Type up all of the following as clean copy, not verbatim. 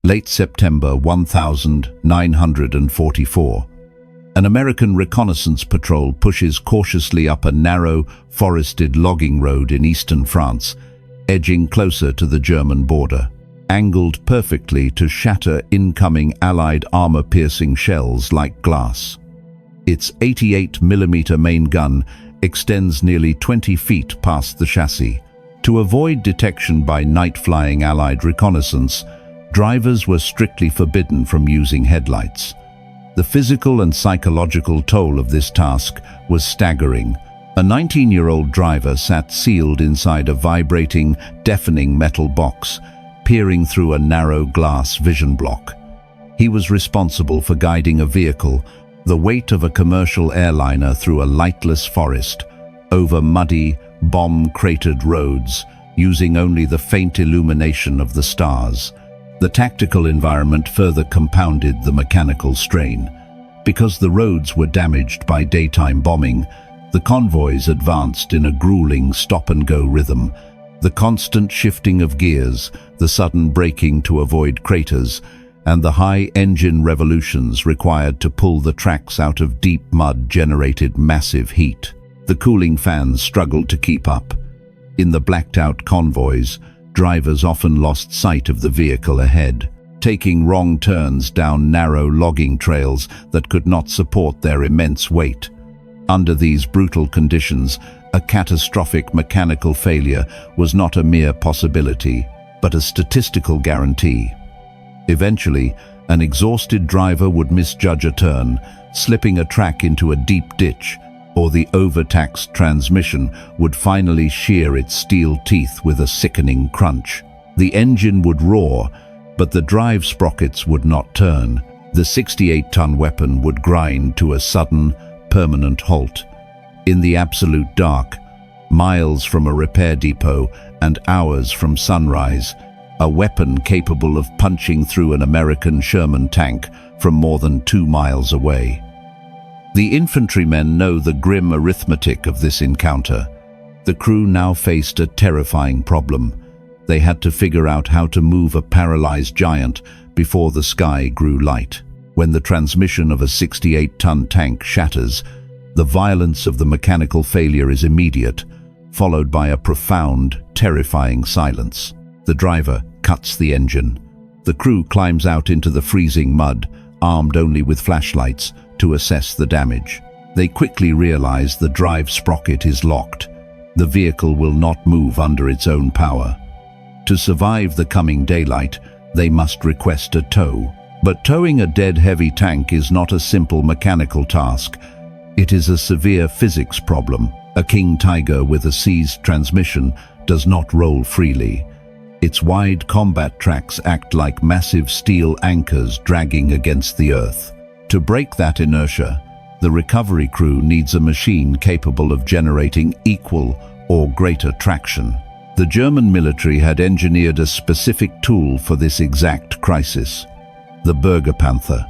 Late September 1944. An American reconnaissance patrol pushes cautiously up a narrow, forested logging road in eastern France, edging closer to the German border, angled perfectly to shatter incoming Allied armor-piercing shells like glass. Its 88mm main gun extends nearly 20 feet past the chassis. To avoid detection by night-flying Allied reconnaissance, drivers were strictly forbidden from using headlights. The physical and psychological toll of this task was staggering. A 19-year-old driver sat sealed inside a vibrating, deafening metal box, peering through a narrow glass vision block. He was responsible for guiding a vehicle, the weight of a commercial airliner, through a lightless forest, over muddy, bomb-cratered roads, using only the faint illumination of the stars. The tactical environment further compounded the mechanical strain. Because the roads were damaged by daytime bombing, the convoys advanced in a grueling stop-and-go rhythm. The constant shifting of gears, the sudden braking to avoid craters, and the high engine revolutions required to pull the tracks out of deep mud generated massive heat. The cooling fans struggled to keep up. In the blacked-out convoys, drivers often lost sight of the vehicle ahead, taking wrong turns down narrow logging trails that could not support their immense weight. Under these brutal conditions, a catastrophic mechanical failure was not a mere possibility, but a statistical guarantee. Eventually, an exhausted driver would misjudge a turn, slipping a track into a deep ditch, or the overtaxed transmission would finally shear its steel teeth with a sickening crunch. The engine would roar, but the drive sprockets would not turn. The 68-ton weapon would grind to a sudden, permanent halt. In the absolute dark, miles from a repair depot and hours from sunrise, a weapon capable of punching through an American Sherman tank from more than 2 miles away. The infantrymen know the grim arithmetic of this encounter. The crew now faced a terrifying problem. They had to figure out how to move a paralyzed giant before the sky grew light. When the transmission of a 68-ton tank shatters, the violence of the mechanical failure is immediate, followed by a profound, terrifying silence. The driver cuts the engine. The crew climbs out into the freezing mud, armed only with flashlights, to assess the damage. They quickly realize the drive sprocket is locked. The vehicle will not move under its own power. To survive the coming daylight, they must request a tow. But towing a dead heavy tank is not a simple mechanical task. It is a severe physics problem. A King Tiger with a seized transmission does not roll freely. Its wide combat tracks act like massive steel anchors dragging against the earth. To break that inertia, the recovery crew needs a machine capable of generating equal or greater traction. The German military had engineered a specific tool for this exact crisis: the Panther.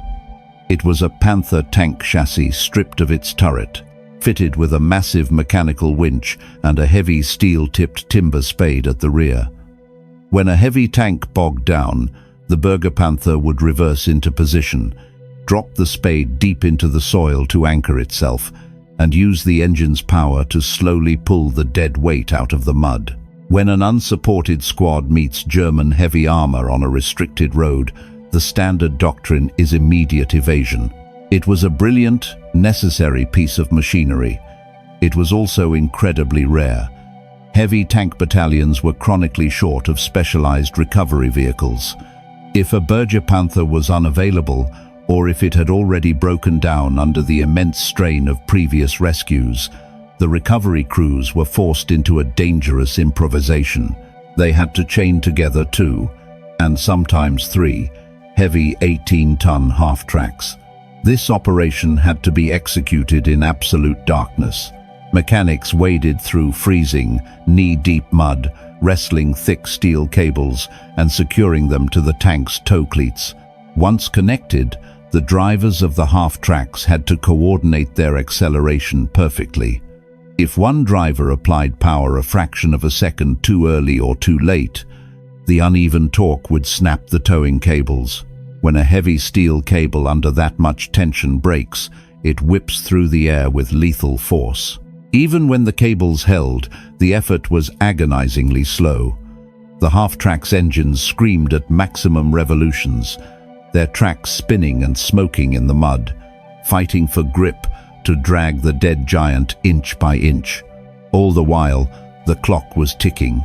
It was a Panther tank chassis stripped of its turret, fitted with a massive mechanical winch and a heavy steel-tipped timber spade at the rear. When a heavy tank bogged down, the Panther would reverse into position, drop the spade deep into the soil to anchor itself, and use the engine's power to slowly pull the dead weight out of the mud. When an unsupported squad meets German heavy armor on a restricted road, the standard doctrine is immediate evasion. It was a brilliant, necessary piece of machinery. It was also incredibly rare. Heavy tank battalions were chronically short of specialized recovery vehicles. If a Panther was unavailable, or if it had already broken down under the immense strain of previous rescues, the recovery crews were forced into a dangerous improvisation. They had to chain together 2, and sometimes 3, heavy 18-ton half-tracks. This operation had to be executed in absolute darkness. Mechanics waded through freezing, knee-deep mud, wrestling thick steel cables and securing them to the tank's tow cleats. Once connected, the drivers of the half-tracks had to coordinate their acceleration perfectly. If one driver applied power a fraction of a second too early or too late, The uneven torque would snap the towing cables. When a heavy steel cable under that much tension breaks, it whips through the air with lethal force. Even when the cables held, the effort was agonizingly slow. The half-track's engines screamed at maximum revolutions, their tracks spinning and smoking in the mud, fighting for grip to drag the dead giant inch by inch. All the while, the clock was ticking.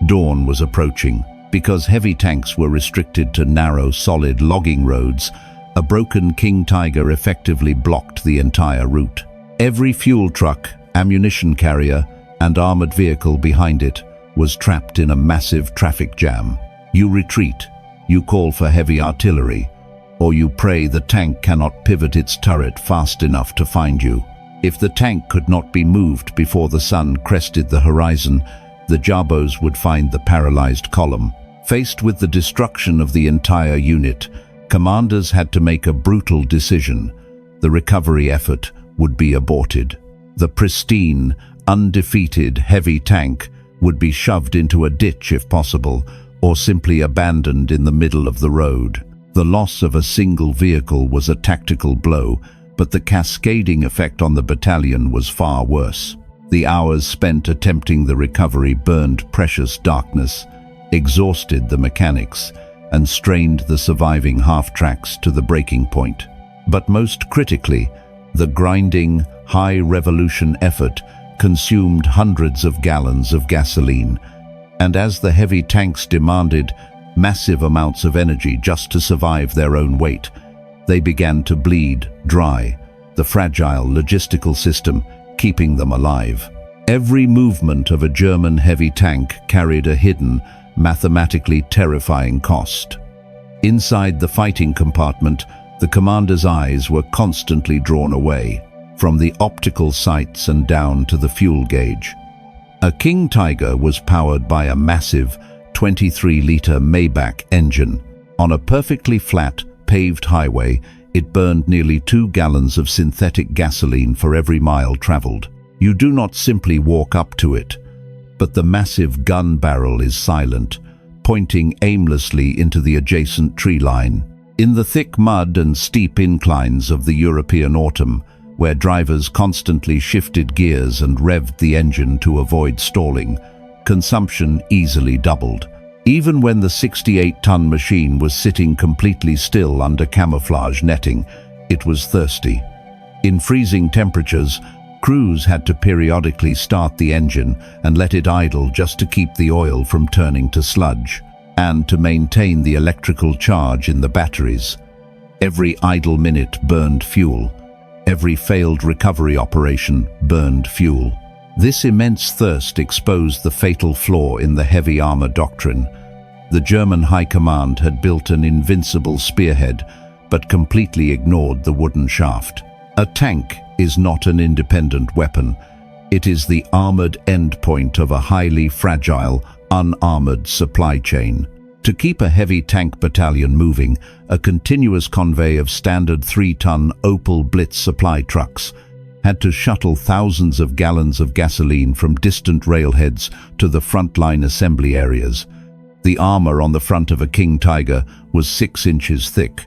Dawn was approaching. Because heavy tanks were restricted to narrow, solid logging roads, a broken King Tiger effectively blocked the entire route. Every fuel truck, ammunition carrier, and armored vehicle behind it was trapped in a massive traffic jam. You retreat, you call for heavy artillery, or you pray the tank cannot pivot its turret fast enough to find you. If the tank could not be moved before the sun crested the horizon, the Jabos would find the paralyzed column. Faced with the destruction of the entire unit, commanders had to make a brutal decision. The recovery effort would be aborted. The pristine, undefeated heavy tank would be shoved into a ditch if possible, or simply abandoned in the middle of the road. The loss of a single vehicle was a tactical blow, but the cascading effect on the battalion was far worse. The hours spent attempting the recovery burned precious darkness, exhausted the mechanics, and strained the surviving half-tracks to the breaking point. But most critically, the grinding, high-revolution effort consumed hundreds of gallons of gasoline, and as the heavy tanks demanded massive amounts of energy just to survive their own weight, they began to bleed dry, the fragile logistical system keeping them alive. Every movement of a German heavy tank carried a hidden, mathematically terrifying cost. Inside the fighting compartment, the commander's eyes were constantly drawn away, from the optical sights and down to the fuel gauge. A King Tiger was powered by a massive 23-liter Maybach engine. On a perfectly flat, paved highway, it burned nearly 2 gallons of synthetic gasoline for every mile traveled. You do not simply walk up to it, but the massive gun barrel is silent, pointing aimlessly into the adjacent tree line. In the thick mud and steep inclines of the European autumn, where drivers constantly shifted gears and revved the engine to avoid stalling, consumption easily doubled. Even when the 68-ton machine was sitting completely still under camouflage netting, it was thirsty. In freezing temperatures, crews had to periodically start the engine and let it idle just to keep the oil from turning to sludge, and to maintain the electrical charge in the batteries. Every idle minute burned fuel. Every failed recovery operation burned fuel. This immense thirst exposed the fatal flaw in the heavy armor doctrine. The German High Command had built an invincible spearhead, but completely ignored the wooden shaft. A tank is not an independent weapon. It is the armored endpoint of a highly fragile, unarmored supply chain. To keep a heavy tank battalion moving, a continuous convoy of standard 3-ton Opel Blitz supply trucks had to shuttle thousands of gallons of gasoline from distant railheads to the frontline assembly areas. The armor on the front of a King Tiger was 6 inches thick.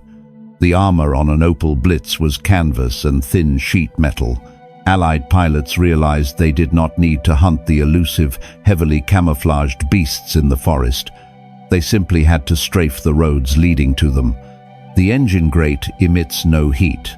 The armor on an Opel Blitz was canvas and thin sheet metal. Allied pilots realized they did not need to hunt the elusive, heavily camouflaged beasts in the forest. They simply had to strafe the roads leading to them. The engine grate emits no heat.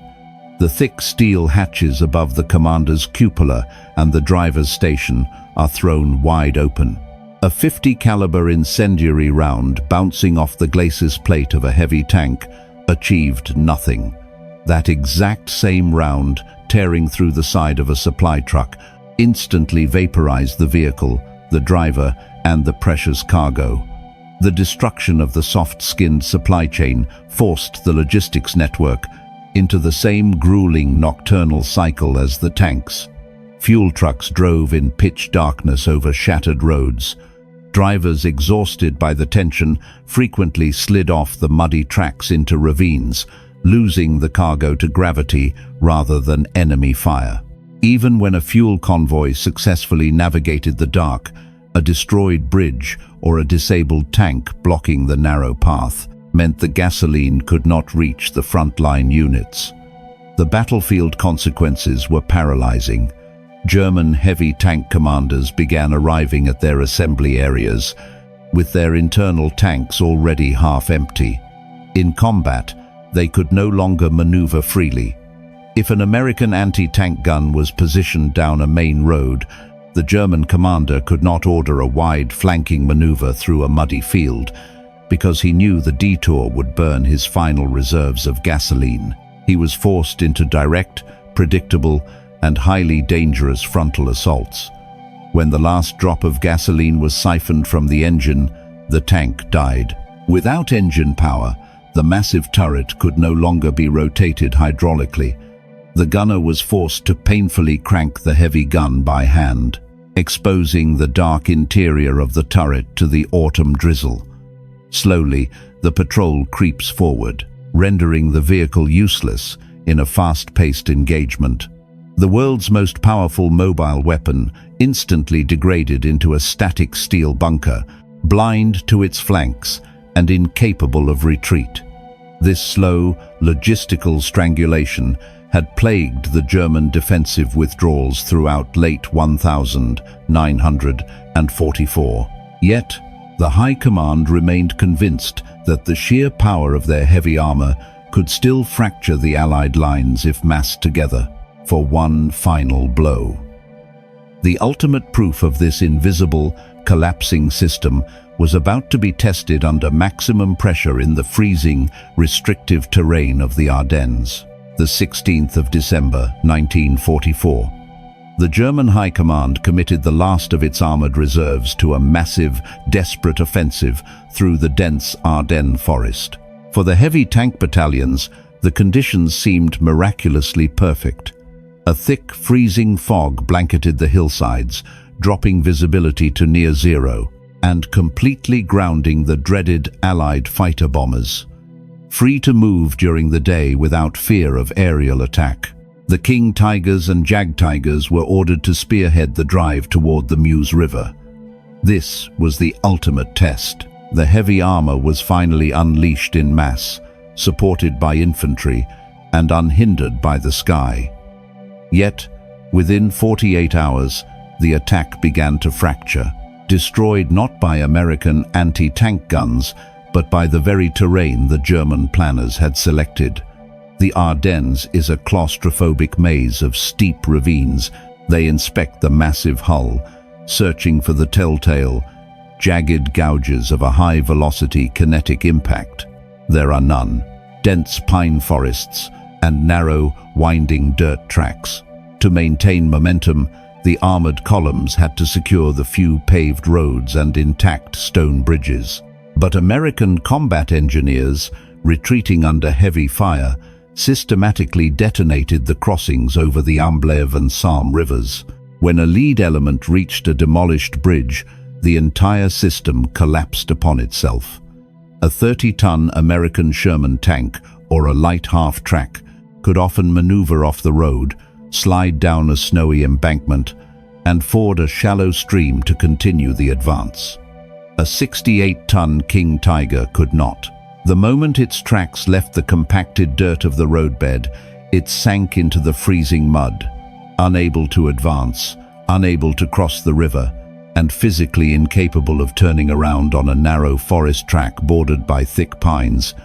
The thick steel hatches above the commander's cupola and the driver's station are thrown wide open. A 50 caliber incendiary round bouncing off the glacis plate of a heavy tank achieved nothing. That exact same round, tearing through the side of a supply truck, instantly vaporized the vehicle, the driver, and the precious cargo. The destruction of the soft-skinned supply chain forced the logistics network into the same grueling nocturnal cycle as the tanks. Fuel trucks drove in pitch darkness over shattered roads. Drivers, exhausted by the tension, frequently slid off the muddy tracks into ravines, losing the cargo to gravity rather than enemy fire. Even when a fuel convoy successfully navigated the dark, A destroyed bridge or a disabled tank blocking the narrow path meant the gasoline could not reach the frontline units. The battlefield consequences were paralyzing. German heavy tank commanders began arriving at their assembly areas, with their internal tanks already half empty. In combat, they could no longer maneuver freely. If an American anti-tank gun was positioned down a main road, the German commander could not order a wide flanking maneuver through a muddy field, because he knew the detour would burn his final reserves of gasoline. He was forced into direct, predictable, and highly dangerous frontal assaults. When the last drop of gasoline was siphoned from the engine, the tank died. Without engine power, the massive turret could no longer be rotated hydraulically. The gunner was forced to painfully crank the heavy gun by hand, exposing the dark interior of the turret to the autumn drizzle. Slowly, the patrol creeps forward, rendering the vehicle useless in a fast-paced engagement. The world's most powerful mobile weapon instantly degraded into a static steel bunker, blind to its flanks and incapable of retreat. This slow, logistical strangulation had plagued the German defensive withdrawals throughout late 1944. Yet, the High Command remained convinced that the sheer power of their heavy armor could still fracture the Allied lines if massed together for one final blow. The ultimate proof of this invisible, collapsing system was about to be tested under maximum pressure in the freezing, restrictive terrain of the Ardennes. The 16th of December, 1944. The German High Command committed the last of its armored reserves to a massive, desperate offensive through the dense Ardennes forest. For the heavy tank battalions, the conditions seemed miraculously perfect. A thick, freezing fog blanketed the hillsides, dropping visibility to near zero, and completely grounding the dreaded Allied fighter bombers. Free to move during the day without fear of aerial attack, the King Tigers and Jag Tigers were ordered to spearhead the drive toward the Meuse River. This was the ultimate test. The heavy armor was finally unleashed in mass, supported by infantry and unhindered by the sky. Yet, within 48 hours, the attack began to fracture, destroyed not by American anti-tank guns, but by the very terrain the German planners had selected. The Ardennes is a claustrophobic maze of steep ravines. They inspect the massive hull, searching for the telltale, jagged gouges of a high-velocity kinetic impact. There are none. Dense pine forests and narrow, winding dirt tracks. To maintain momentum, the armored columns had to secure the few paved roads and intact stone bridges. But American combat engineers, retreating under heavy fire, systematically detonated the crossings over the Amblève and Salm rivers. When a lead element reached a demolished bridge, the entire system collapsed upon itself. A 30-ton American Sherman tank, or a light half-track, could often maneuver off the road, slide down a snowy embankment, and ford a shallow stream to continue the advance. A 68-ton King Tiger could not. The moment its tracks left the compacted dirt of the roadbed, it sank into the freezing mud, unable to advance, unable to cross the river, and physically incapable of turning around on a narrow forest track bordered by thick pines.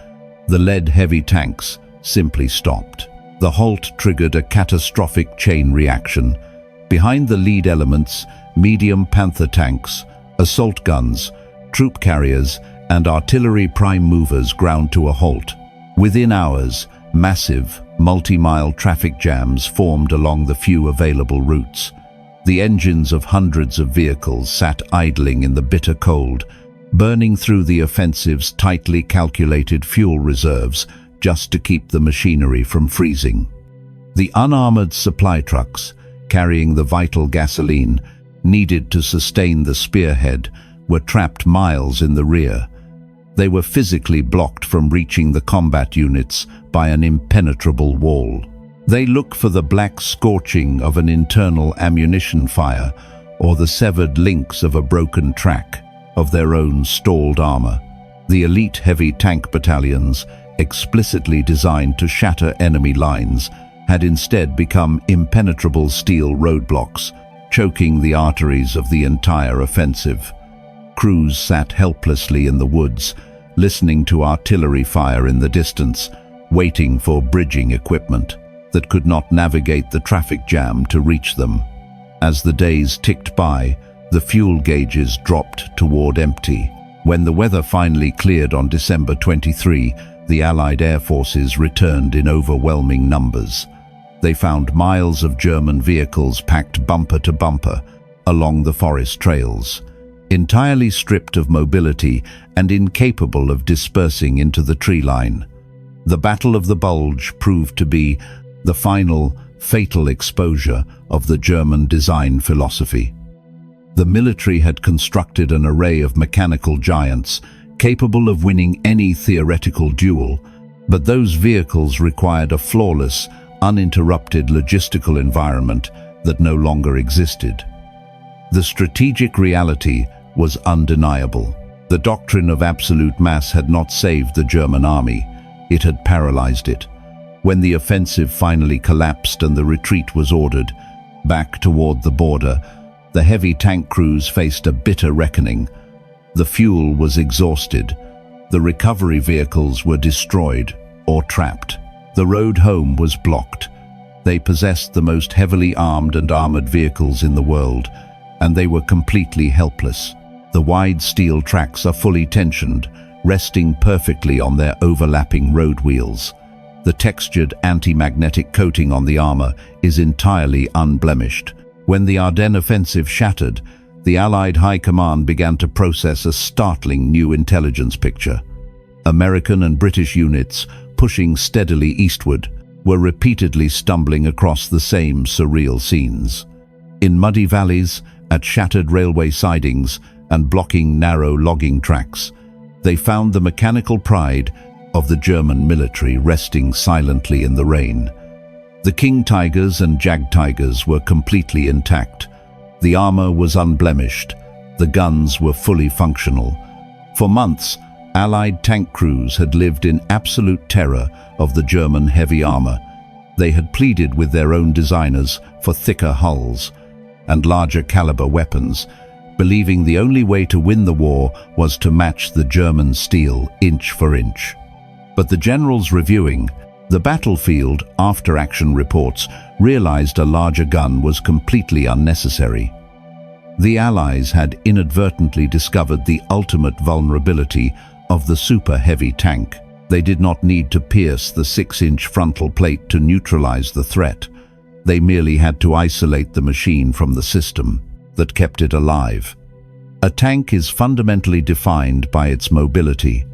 The lead-heavy tanks simply stopped. The halt triggered a catastrophic chain reaction. Behind the lead elements, medium Panther tanks, assault guns, troop carriers, and artillery prime movers ground to a halt. Within hours, massive, multi-mile traffic jams formed along the few available routes. The engines of hundreds of vehicles sat idling in the bitter cold, burning through the offensive's tightly calculated fuel reserves just to keep the machinery from freezing. The unarmored supply trucks, carrying the vital gasoline needed to sustain the spearhead, were trapped miles in the rear. They were physically blocked from reaching the combat units by an impenetrable wall. They look for the black scorching of an internal ammunition fire, or the severed links of a broken track of their own stalled armor. The elite heavy tank battalions, explicitly designed to shatter enemy lines, had instead become impenetrable steel roadblocks, choking the arteries of the entire offensive. Crews sat helplessly in the woods, listening to artillery fire in the distance, waiting for bridging equipment that could not navigate the traffic jam to reach them. As the days ticked by, the fuel gauges dropped toward empty. When the weather finally cleared on December 23, the Allied air forces returned in overwhelming numbers. They found miles of German vehicles packed bumper to bumper along the forest trails, entirely stripped of mobility and incapable of dispersing into the tree line. The Battle of the Bulge proved to be the final, fatal exposure of the German design philosophy. The military had constructed an array of mechanical giants capable of winning any theoretical duel, but those vehicles required a flawless, uninterrupted logistical environment that no longer existed. The strategic reality was undeniable. The doctrine of absolute mass had not saved the German army, it had paralyzed it. When the offensive finally collapsed and the retreat was ordered, back toward the border, the heavy tank crews faced a bitter reckoning. The fuel was exhausted. The recovery vehicles were destroyed or trapped. The road home was blocked. They possessed the most heavily armed and armored vehicles in the world, and they were completely helpless. The wide steel tracks are fully tensioned, resting perfectly on their overlapping road wheels. The textured anti-magnetic coating on the armor is entirely unblemished. When the Ardennes offensive shattered, the Allied High Command began to process a startling new intelligence picture. American and British units, pushing steadily eastward, were repeatedly stumbling across the same surreal scenes. In muddy valleys, at shattered railway sidings, and blocking narrow logging tracks, they found the mechanical pride of the German military resting silently in the rain. The King Tigers and Jag Tigers were completely intact. The armor was unblemished. The guns were fully functional. For months, Allied tank crews had lived in absolute terror of the German heavy armor. They had pleaded with their own designers for thicker hulls and larger caliber weapons, believing the only way to win the war was to match the German steel inch for inch. But the generals reviewing the battlefield after-action reports realized a larger gun was completely unnecessary. The Allies had inadvertently discovered the ultimate vulnerability of the super-heavy tank. They did not need to pierce the 6-inch frontal plate to neutralize the threat. They merely had to isolate the machine from the system that kept it alive. A tank is fundamentally defined by its mobility.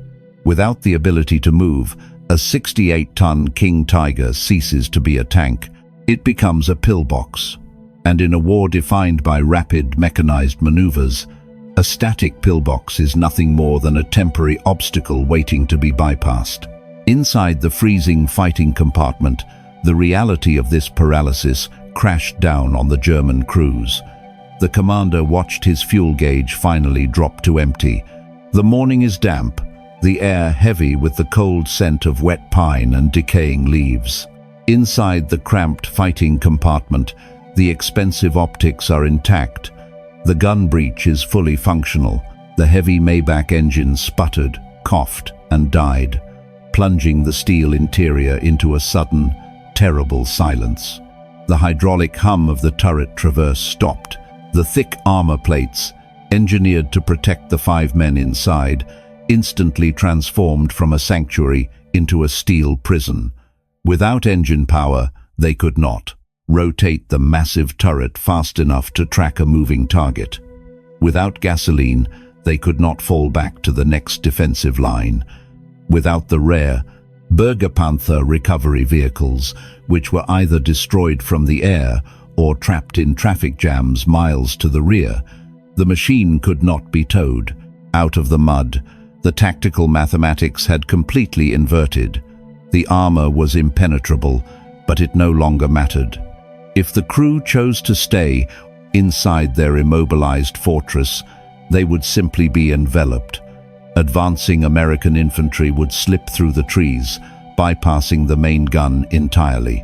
Without the ability to move, a 68-ton King Tiger ceases to be a tank. It becomes a pillbox. And in a war defined by rapid mechanized maneuvers, a static pillbox is nothing more than a temporary obstacle waiting to be bypassed. Inside the freezing fighting compartment, the reality of this paralysis crashed down on the German crews. The commander watched his fuel gauge finally drop to empty. The morning is damp, the air heavy with the cold scent of wet pine and decaying leaves. Inside the cramped fighting compartment, the expensive optics are intact. The gun breech is fully functional. The heavy Maybach engine sputtered, coughed, and died, plunging the steel interior into a sudden, terrible silence. The hydraulic hum of the turret traverse stopped. The thick armor plates, engineered to protect the 5 men inside, instantly transformed from a sanctuary into a steel prison. Without engine power, they could not rotate the massive turret fast enough to track a moving target. Without gasoline, they could not fall back to the next defensive line. Without the rare Panther recovery vehicles, which were either destroyed from the air or trapped in traffic jams miles to the rear, the machine could not be towed. Out of the mud, the tactical mathematics had completely inverted. The armor was impenetrable, but it no longer mattered. If the crew chose to stay, Inside their immobilized fortress, they would simply be enveloped. Advancing American infantry would slip through the trees, bypassing the main gun entirely.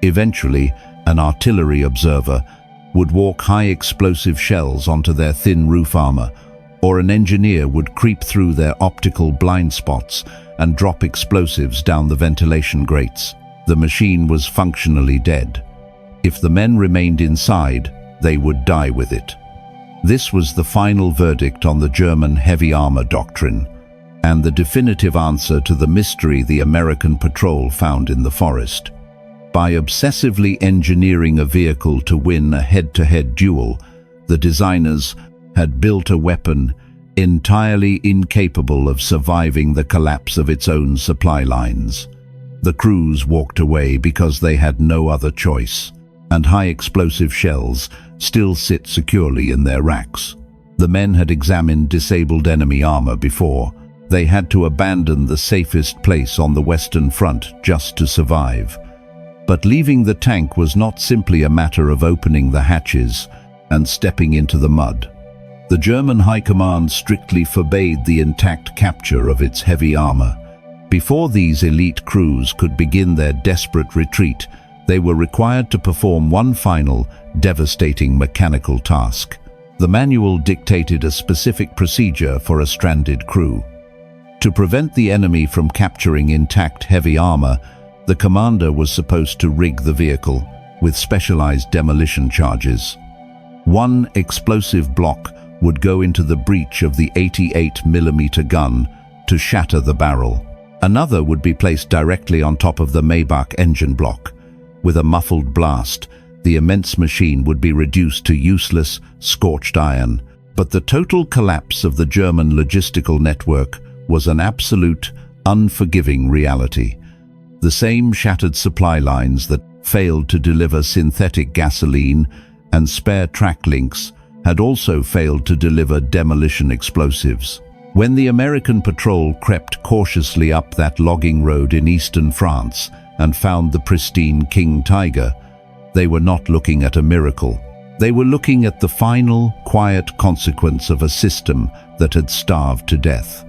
Eventually, an artillery observer would walk high-explosive shells onto their thin roof armor, or an engineer would creep through their optical blind spots and drop explosives down the ventilation grates. The machine was functionally dead. If the men remained inside, they would die with it. This was the final verdict on the German heavy armor doctrine, and the definitive answer to the mystery the American patrol found in the forest. By obsessively engineering a vehicle to win a head-to-head duel, the designers had built a weapon entirely incapable of surviving the collapse of its own supply lines. The crews walked away because they had no other choice, and high-explosive shells still sit securely in their racks. The men had examined disabled enemy armor before. They had to abandon the safest place on the Western Front just to survive. But leaving the tank was not simply a matter of opening the hatches and stepping into the mud. The German High Command strictly forbade the intact capture of its heavy armor. Before these elite crews could begin their desperate retreat, they were required to perform one final, devastating mechanical task. The manual dictated a specific procedure for a stranded crew. To prevent the enemy from capturing intact heavy armor, the commander was supposed to rig the vehicle with specialized demolition charges. One explosive block would go into the breech of the 88mm gun to shatter the barrel. Another would be placed directly on top of the Maybach engine block. With a muffled blast, the immense machine would be reduced to useless, scorched iron. But the total collapse of the German logistical network was an absolute, unforgiving reality. The same shattered supply lines that failed to deliver synthetic gasoline and spare track links had also failed to deliver demolition explosives. When the American patrol crept cautiously up that logging road in eastern France and found the pristine King Tiger, they were not looking at a miracle. They were looking at the final, quiet consequence of a system that had starved to death.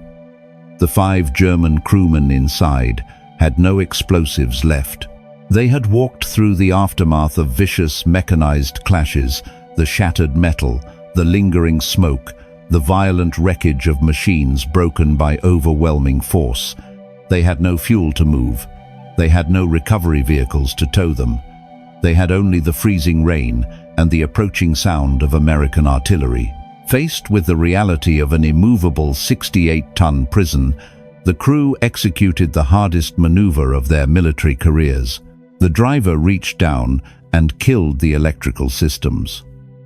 The 5 German crewmen inside had no explosives left. They had walked through the aftermath of vicious mechanized clashes, the shattered metal, the lingering smoke, the violent wreckage of machines broken by overwhelming force. They had no fuel to move. They had no recovery vehicles to tow them. They had only the freezing rain and the approaching sound of American artillery. Faced with the reality of an immovable 68-ton prison, the crew executed the hardest maneuver of their military careers. The driver reached down and killed the electrical systems.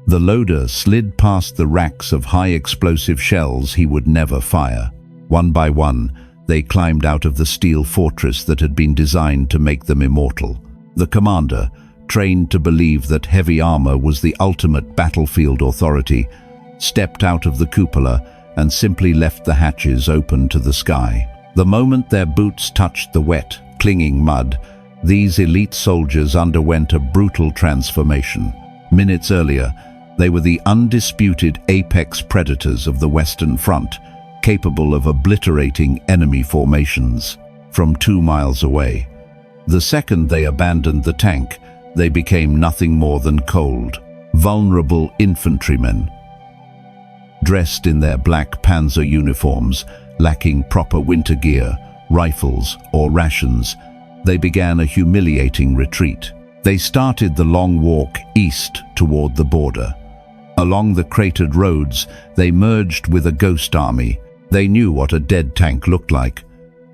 The loader slid past the racks of high-explosive shells he would never fire. One by one, they climbed out of the steel fortress that had been designed to make them immortal. The commander, trained to believe that heavy armor was the ultimate battlefield authority, stepped out of the cupola and simply left the hatches open to the sky. The moment their boots touched the wet, clinging mud, these elite soldiers underwent a brutal transformation. Minutes earlier, they were the undisputed apex predators of the Western Front, capable of obliterating enemy formations from 2 miles away. The second they abandoned the tank, they became nothing more than cold, vulnerable infantrymen. Dressed in their black panzer uniforms, lacking proper winter gear, rifles, or rations, they began a humiliating retreat. They started the long walk east toward the border. Along the cratered roads, they merged with a ghost army. They knew what a dead tank looked like.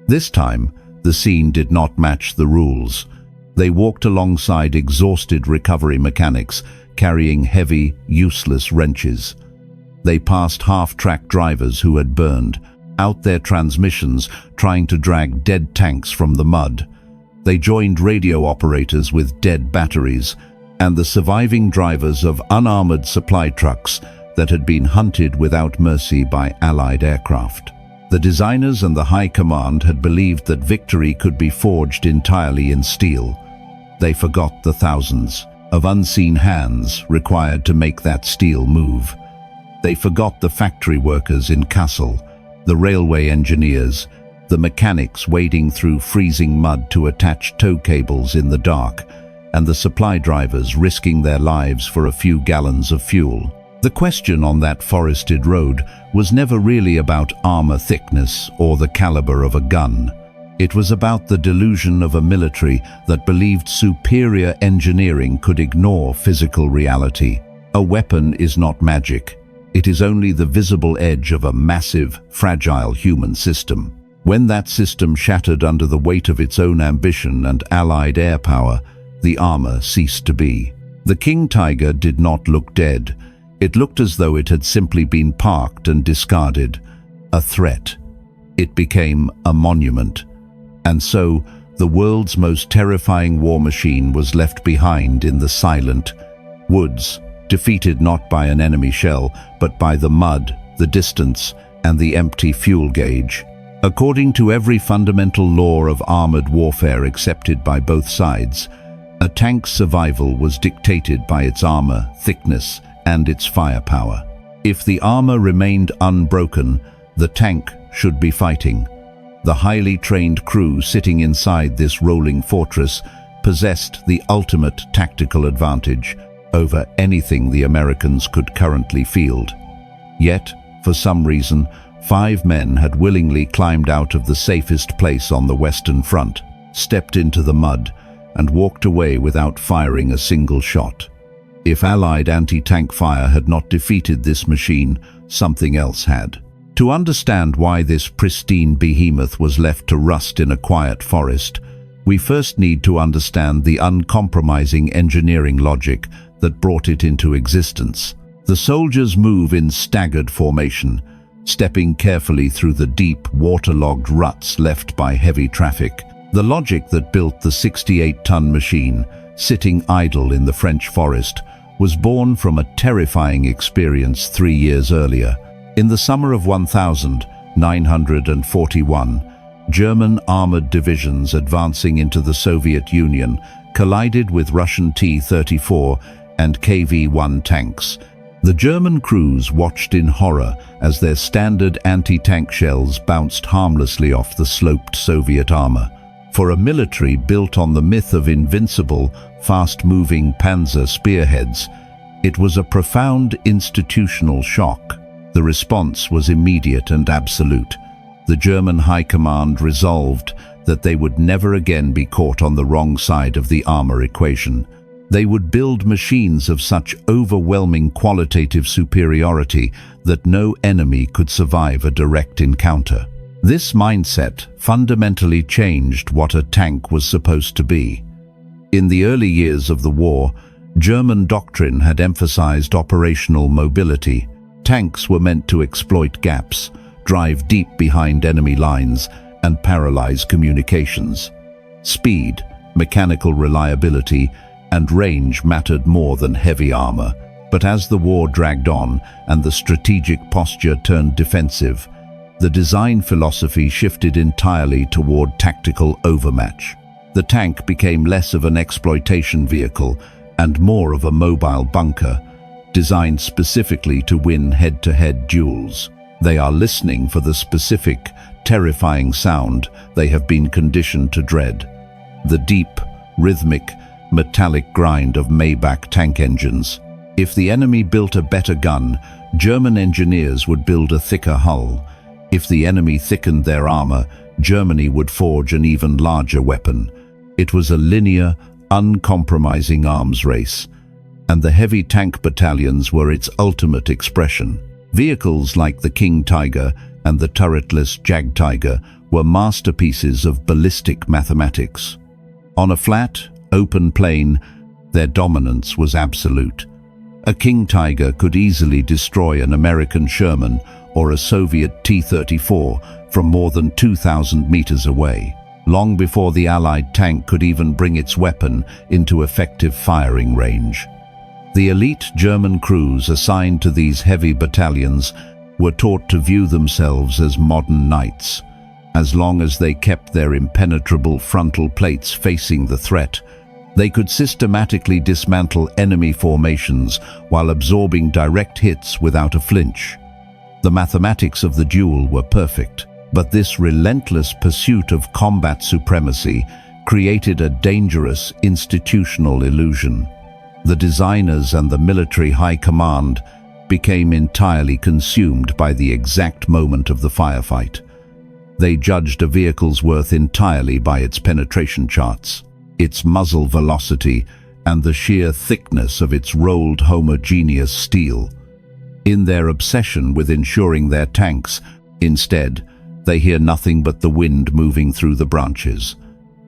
This time, the scene did not match the rules. They walked alongside exhausted recovery mechanics, carrying heavy, useless wrenches. They passed half-track drivers who had burned out their transmissions trying to drag dead tanks from the mud. They joined radio operators with dead batteries and the surviving drivers of unarmored supply trucks that had been hunted without mercy by Allied aircraft. The designers and the High Command had believed that victory could be forged entirely in steel. They forgot the thousands, of unseen hands required to make that steel move. They forgot the factory workers in Kassel, the railway engineers, the mechanics wading through freezing mud to attach tow cables in the dark, and the supply drivers risking their lives for a few gallons of fuel. The question on that forested road was never really about armor thickness or the caliber of a gun. It was about the delusion of a military that believed superior engineering could ignore physical reality. A weapon is not magic. It is only the visible edge of a massive, fragile human system. When that system shattered under the weight of its own ambition and Allied air power, the armor ceased to be. The King Tiger did not look dead. It looked as though it had simply been parked and discarded. A threat. It became a monument. And so, the world's most terrifying war machine was left behind in the silent woods, defeated not by an enemy shell, but by the mud, the distance, and the empty fuel gauge. According to every fundamental law of armored warfare accepted by both sides, a tank's survival was dictated by its armor, thickness, and its firepower. If the armor remained unbroken, the tank should be fighting. The highly trained crew sitting inside this rolling fortress possessed the ultimate tactical advantage over anything the Americans could currently field. Yet, for some reason, 5 men had willingly climbed out of the safest place on the Western Front, stepped into the mud, and walked away without firing a single shot. If Allied anti-tank fire had not defeated this machine, something else had. To understand why this pristine behemoth was left to rust in a quiet forest, we first need to understand the uncompromising engineering logic that brought it into existence. The soldiers move in staggered formation, stepping carefully through the deep, waterlogged ruts left by heavy traffic. The logic that built the 68-ton machine, sitting idle in the French forest, was born from a terrifying experience 3 years earlier. In the summer of 1941, German armored divisions advancing into the Soviet Union collided with Russian T-34 and KV-1 tanks. The German crews watched in horror as their standard anti-tank shells bounced harmlessly off the sloped Soviet armor. For a military built on the myth of invincible, fast-moving panzer spearheads, it was a profound institutional shock. The response was immediate and absolute. The German High Command resolved that they would never again be caught on the wrong side of the armor equation. They would build machines of such overwhelming qualitative superiority that no enemy could survive a direct encounter. This mindset fundamentally changed what a tank was supposed to be. In the early years of the war, German doctrine had emphasized operational mobility. Tanks were meant to exploit gaps, drive deep behind enemy lines, and paralyze communications. Speed, mechanical reliability, and range mattered more than heavy armor. But as the war dragged on and the strategic posture turned defensive, the design philosophy shifted entirely toward tactical overmatch. The tank became less of an exploitation vehicle and more of a mobile bunker, designed specifically to win head-to-head duels. They are listening for the specific, terrifying sound they have been conditioned to dread: the deep, rhythmic, metallic grind of Maybach tank engines. If the enemy built a better gun, German engineers would build a thicker hull. If the enemy thickened their armor, Germany would forge an even larger weapon. It was a linear, uncompromising arms race, and the heavy tank battalions were its ultimate expression. Vehicles like the King Tiger and the turretless Jag Tiger were masterpieces of ballistic mathematics. On a flat, open plain, their dominance was absolute. A King Tiger could easily destroy an American Sherman or a Soviet T-34 from more than 2,000 meters away, long before the Allied tank could even bring its weapon into effective firing range. The elite German crews assigned to these heavy battalions were taught to view themselves as modern knights. As long as they kept their impenetrable frontal plates facing the threat, They could systematically dismantle enemy formations while absorbing direct hits without a flinch. The mathematics of the duel were perfect, but this relentless pursuit of combat supremacy created a dangerous institutional illusion. The designers and the military high command became entirely consumed by the exact moment of the firefight. They judged a vehicle's worth entirely by its penetration charts, its muzzle velocity, and the sheer thickness of its rolled homogeneous steel. In their obsession with ensuring their tanks, instead, they hear nothing but the wind moving through the branches.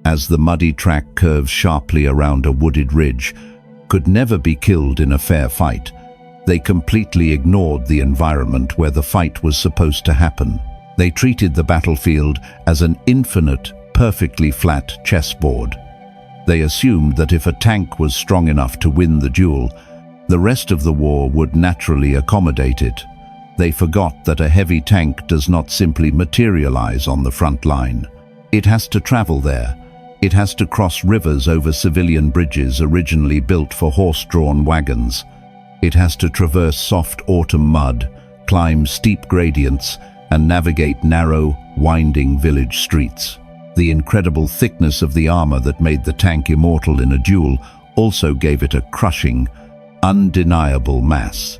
As the muddy track curves sharply around a wooded ridge, could never be killed in a fair fight. They completely ignored the environment where the fight was supposed to happen. They treated the battlefield as an infinite, perfectly flat chessboard. They assumed that if a tank was strong enough to win the duel, the rest of the war would naturally accommodate it. They forgot that a heavy tank does not simply materialize on the front line. It has to travel there. It has to cross rivers over civilian bridges originally built for horse-drawn wagons. It has to traverse soft autumn mud, climb steep gradients, and navigate narrow, winding village streets. The incredible thickness of the armor that made the tank immortal in a duel also gave it a crushing, undeniable mass.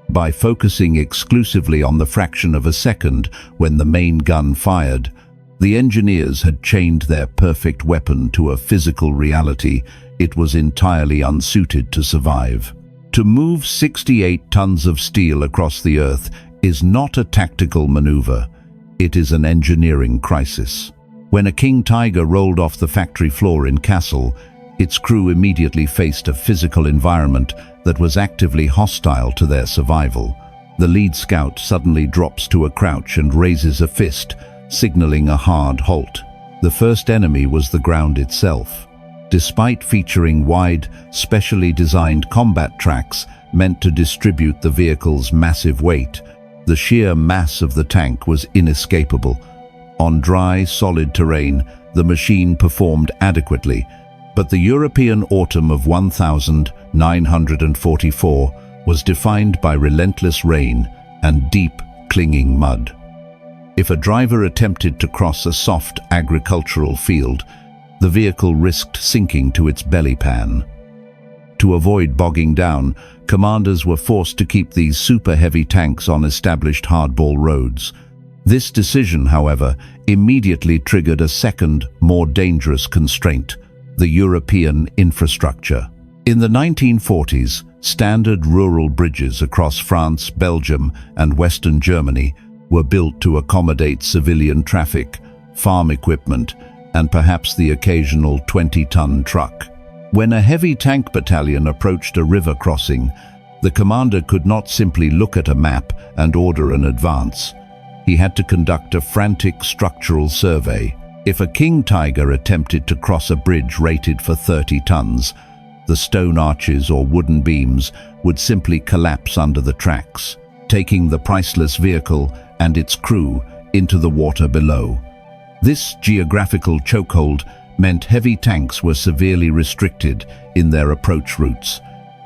By focusing exclusively on the fraction of a second when the main gun fired, the engineers had chained their perfect weapon to a physical reality it was entirely unsuited to survive. To move 68 tons of steel across the earth is not a tactical maneuver, it is an engineering crisis. When a King Tiger rolled off the factory floor in Kassel, its crew immediately faced a physical environment that was actively hostile to their survival. The lead scout suddenly drops to a crouch and raises a fist, signaling a hard halt. The first enemy was the ground itself. Despite featuring wide, specially designed combat tracks meant to distribute the vehicle's massive weight, the sheer mass of the tank was inescapable. On dry, solid terrain, the machine performed adequately, but the European autumn of 1944 was defined by relentless rain and deep, clinging mud. If a driver attempted to cross a soft agricultural field, the vehicle risked sinking to its belly pan. To avoid bogging down, commanders were forced to keep these super-heavy tanks on established hardball roads. This decision, however, immediately triggered a second, more dangerous constraint: the European infrastructure. In the 1940s, standard rural bridges across France, Belgium, and Western Germany were built to accommodate civilian traffic, farm equipment, and perhaps the occasional 20-ton truck. When a heavy tank battalion approached a river crossing, the commander could not simply look at a map and order an advance. He had to conduct a frantic structural survey. If a King Tiger attempted to cross a bridge rated for 30 tons, the stone arches or wooden beams would simply collapse under the tracks, taking the priceless vehicle and its crew into the water below. This geographical chokehold meant heavy tanks were severely restricted in their approach routes.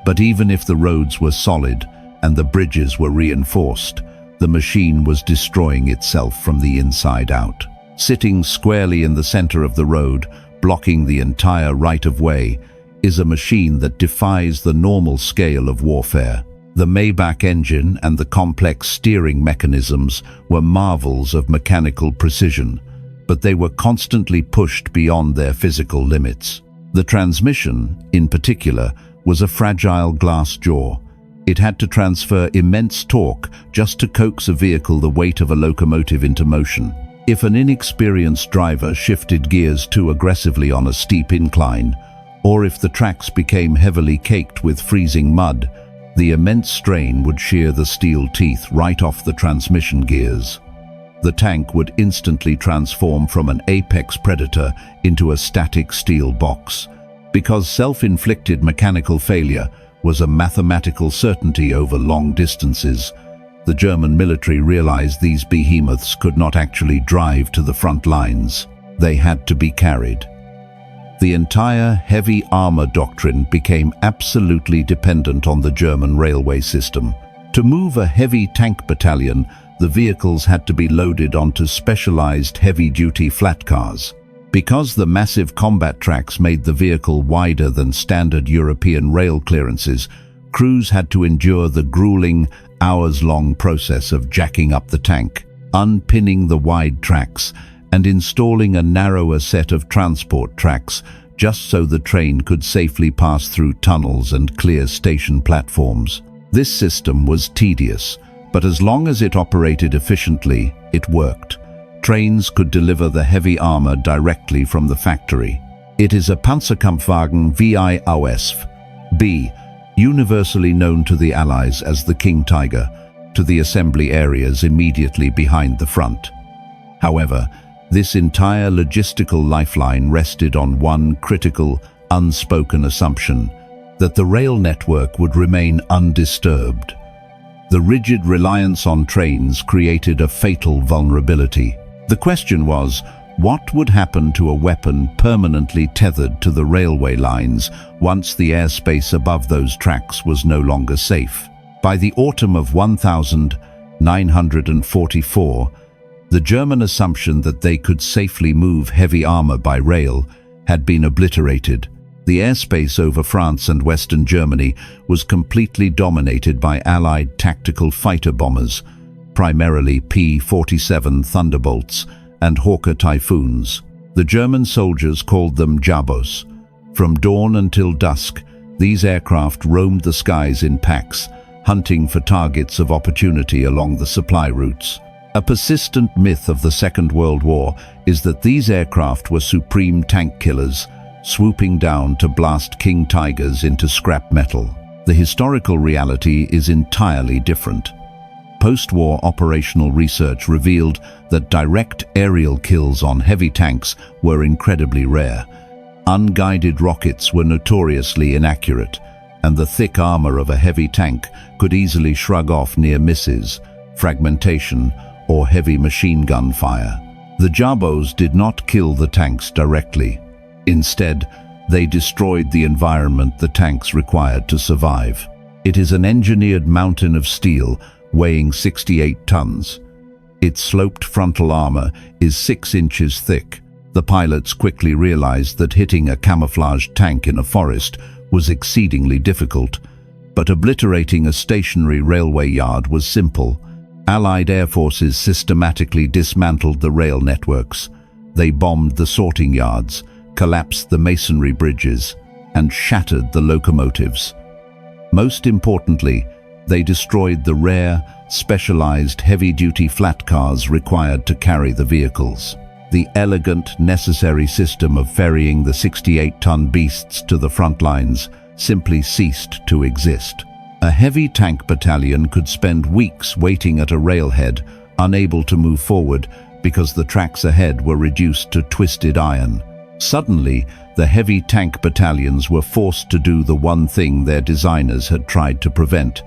But even if the roads were solid and the bridges were reinforced, the machine was destroying itself from the inside out. Sitting squarely in the center of the road, blocking the entire right-of-way, is a machine that defies the normal scale of warfare. The Maybach engine and the complex steering mechanisms were marvels of mechanical precision, but they were constantly pushed beyond their physical limits. The transmission, in particular, was a fragile glass jaw. It had to transfer immense torque just to coax a vehicle the weight of a locomotive into motion. If an inexperienced driver shifted gears too aggressively on a steep incline, or if the tracks became heavily caked with freezing mud, the immense strain would shear the steel teeth right off the transmission gears. The tank would instantly transform from an apex predator into a static steel box. Because self-inflicted mechanical failure was a mathematical certainty over long distances, the German military realized these behemoths could not actually drive to the front lines. They had to be carried. The entire heavy armor doctrine became absolutely dependent on the German railway system. To move a heavy tank battalion, the vehicles had to be loaded onto specialized heavy-duty flat cars. Because the massive combat tracks made the vehicle wider than standard European rail clearances, crews had to endure the grueling, hours-long process of jacking up the tank, unpinning the wide tracks, and installing a narrower set of transport tracks just so the train could safely pass through tunnels and clear station platforms. This system was tedious, but as long as it operated efficiently, it worked. Trains could deliver the heavy armor directly from the factory. It is a Panzerkampfwagen VI Ausf. B, universally known to the Allies as the King Tiger, to the assembly areas immediately behind the front. However, this entire logistical lifeline rested on one critical, unspoken assumption, that the rail network would remain undisturbed. The rigid reliance on trains created a fatal vulnerability. The question was, what would happen to a weapon permanently tethered to the railway lines once the airspace above those tracks was no longer safe? By the autumn of 1944, the German assumption that they could safely move heavy armor by rail had been obliterated. The airspace over France and Western Germany was completely dominated by Allied tactical fighter bombers, primarily P-47 Thunderbolts and Hawker Typhoons. The German soldiers called them Jabos. From dawn until dusk, these aircraft roamed the skies in packs, hunting for targets of opportunity along the supply routes. A persistent myth of the Second World War is that these aircraft were supreme tank killers, swooping down to blast King Tigers into scrap metal. The historical reality is entirely different. Post-war operational research revealed that direct aerial kills on heavy tanks were incredibly rare. Unguided rockets were notoriously inaccurate, and the thick armor of a heavy tank could easily shrug off near misses, fragmentation, or heavy machine gun fire. The Jabos did not kill the tanks directly. Instead, they destroyed the environment the tanks required to survive. It is an engineered mountain of steel weighing 68 tons. Its sloped frontal armor is 6 inches thick. The pilots quickly realized that hitting a camouflaged tank in a forest was exceedingly difficult, but obliterating a stationary railway yard was simple. Allied air forces systematically dismantled the rail networks. They bombed the sorting yards, collapsed the masonry bridges, and shattered the locomotives. Most importantly, they destroyed the rare, specialized heavy-duty flat cars required to carry the vehicles. The elegant, necessary system of ferrying the 68-ton beasts to the front lines simply ceased to exist. A heavy tank battalion could spend weeks waiting at a railhead, unable to move forward because the tracks ahead were reduced to twisted iron. Suddenly, the heavy tank battalions were forced to do the one thing their designers had tried to prevent.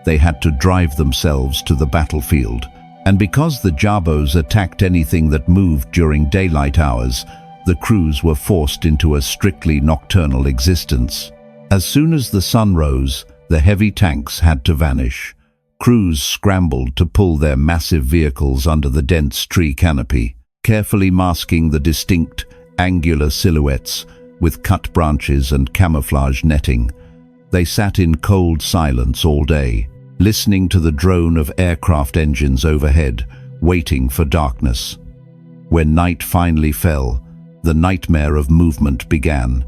They had to drive themselves to the battlefield. And because the Jabos attacked anything that moved during daylight hours, the crews were forced into a strictly nocturnal existence. As soon as the sun rose, the heavy tanks had to vanish. Crews scrambled to pull their massive vehicles under the dense tree canopy, carefully masking the distinct, angular silhouettes with cut branches and camouflage netting. They sat in cold silence all day, listening to the drone of aircraft engines overhead, waiting for darkness. When night finally fell, the nightmare of movement began.